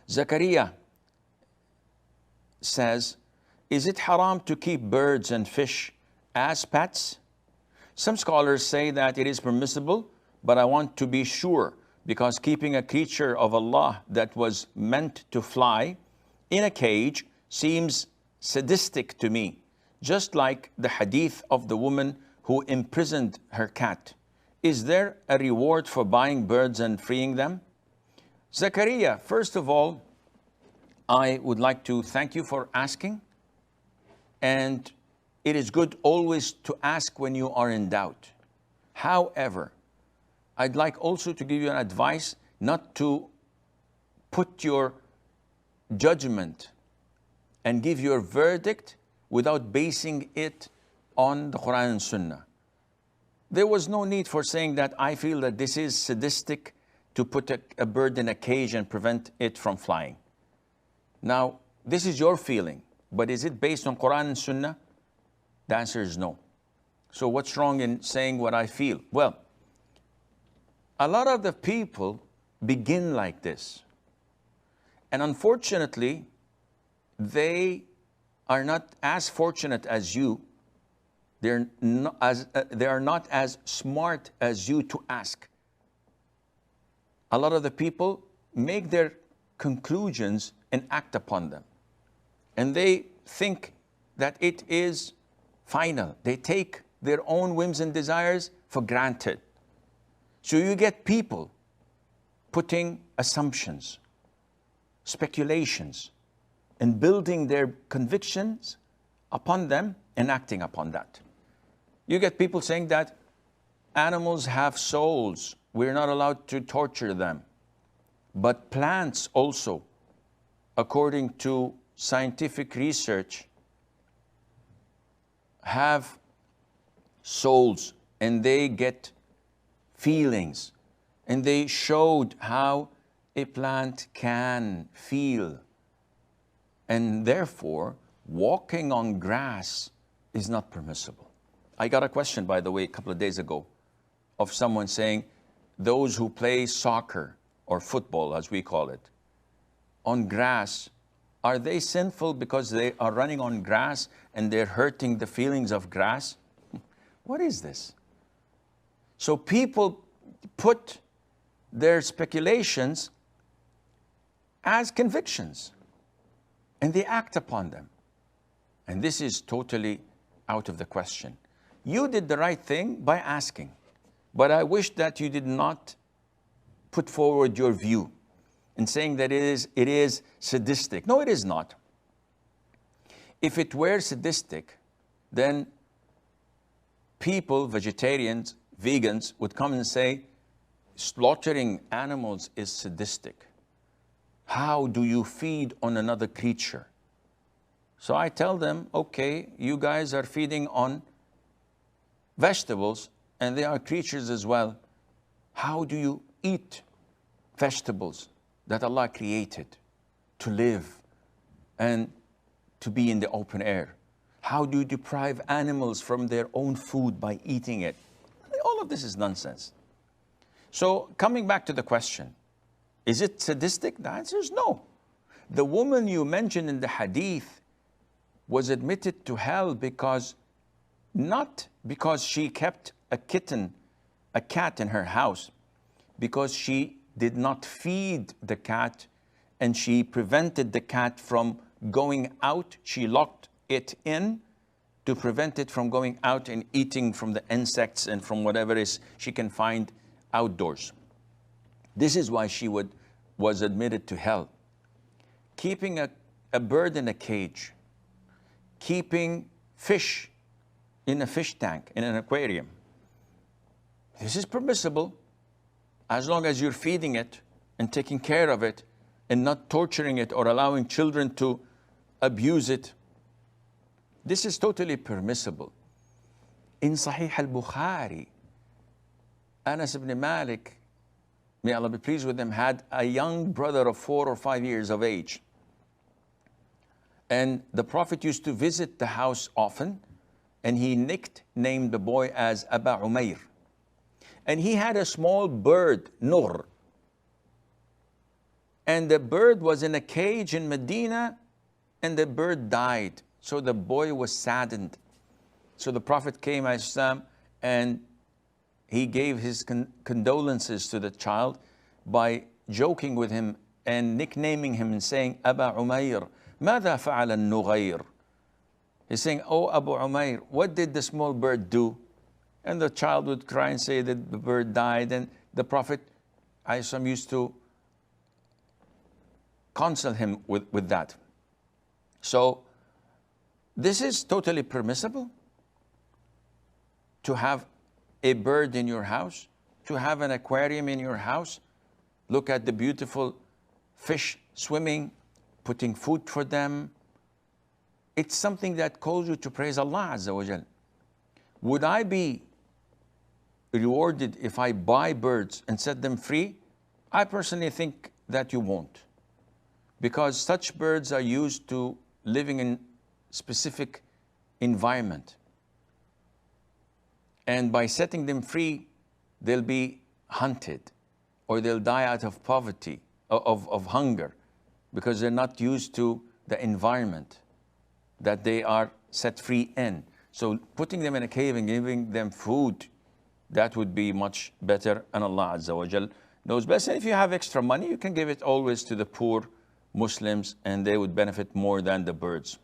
Zakaria says, is it haram to keep birds and fish as pets? Some scholars say that it is permissible, but I want to be sure, because keeping a creature of Allah that was meant to fly in a cage seems sadistic to me, just like the hadith of the woman who imprisoned her cat. Is there a reward for buying birds and freeing them? Zakaria, first of all, I would like to thank you for asking. And it is good always to ask when you are in doubt. However, I'd like also to give you an advice not to put your judgment and give your verdict without basing it on the Quran and Sunnah. There was no need for saying that I feel that this is sadistic to put a bird in a cage and prevent it from flying. Now, this is your feeling, but is it based on Quran and Sunnah? The answer is no. So what's wrong in saying what I feel? Well, a lot of the people begin like this. And unfortunately, they are not as fortunate as you. They are not as smart as you to ask. A lot of the people make their conclusions and act upon them. And they think that it is final. They take their own whims and desires for granted. So you get people putting assumptions, speculations, and building their convictions upon them and acting upon that. You get people saying that animals have souls. We're not allowed to torture them. But plants also, according to scientific research, have souls and they get feelings. And they showed how a plant can feel. And therefore, walking on grass is not permissible. I got a question, by the way, a couple of days ago of someone saying, those who play soccer or football, as we call it, on grass, are they sinful because they are running on grass and they're hurting the feelings of grass? What is this? So people put their speculations as convictions and they act upon them. And this is totally out of the question. You did the right thing by asking, but I wish that you did not put forward your view and saying that it is sadistic. No, it is not. If it were sadistic, then people, vegetarians, vegans, would come and say, slaughtering animals is sadistic. How do you feed on another creature? So I tell them, okay, you guys are feeding on vegetables and they are creatures as well. How do you eat vegetables that Allah created to live and to be in the open air? How do you deprive animals from their own food by eating it? All of this is nonsense. So coming back to the question, is it sadistic? The answer is no. The woman you mentioned in the hadith was admitted to hell because, not because she kept a cat in her house, because she did not feed the cat and she prevented the cat from going out. She locked it in to prevent it from going out and eating from the insects and from whatever is she can find outdoors. This is why she was admitted to hell. Keeping a bird in a cage, keeping fish in a fish tank, in an aquarium. This is permissible as long as you're feeding it and taking care of it and not torturing it or allowing children to abuse it. This is totally permissible. In Sahih al-Bukhari, Anas ibn Malik, may Allah be pleased with him, had a young brother of 4 or 5 years of age. And the Prophet used to visit the house often, and he nicknamed the boy as Aba Umair. And he had a small bird, Nur. And the bird was in a cage in Medina, and the bird died. So the boy was saddened. So the Prophet came, Islam, and he gave his condolences to the child by joking with him and nicknaming him and saying, Aba Umayr, ماذا فعل النغير? He's saying, oh, Abu Umayr, what did the small bird do? And the child would cry and say that the bird died. And the Prophet Islam used to counsel him with that. So this is totally permissible to have a bird in your house, to have an aquarium in your house, look at the beautiful fish swimming, putting food for them. It's something that calls you to praise Allah Azza wa Jal. Would I be rewarded if I buy birds and set them free? I personally think that you won't, because such birds are used to living in specific environment. And by setting them free, they'll be hunted, or they'll die out of poverty, of hunger, because they're not used to the environment that they are set free in. So putting them in a cave and giving them food, that would be much better, and Allah Azza wa Jal knows best. And if you have extra money, you can give it always to the poor Muslims, and they would benefit more than the birds.